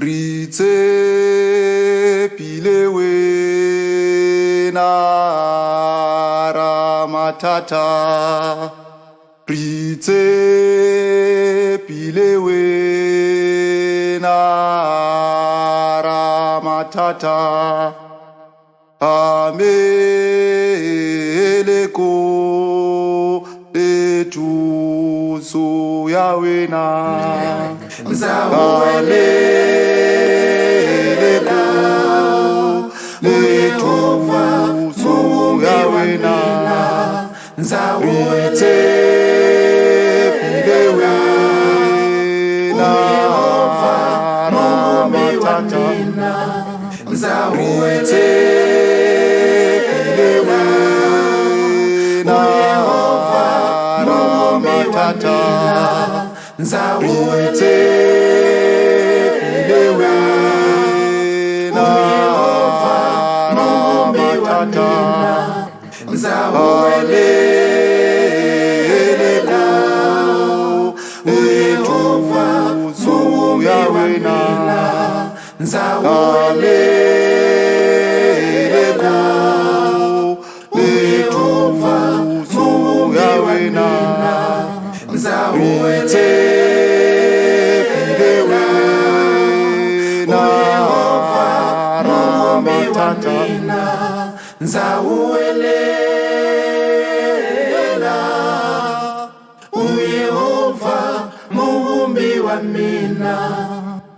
Ritsepile wena ramatata, ritsepile wena ramatata, ameleko etuso ya wena ndzahuwelela yehova ya wena ndzahuwelela yehova ramatata ndzahuwelela yehova ramatata ndzahuwelela yehova ramatata ndzahuwelela yehova ya wena ndzahuwelela yehova ya wena ndzahuwelela yehova ramatata ndzahuwelela uyehova muumbi wa mina.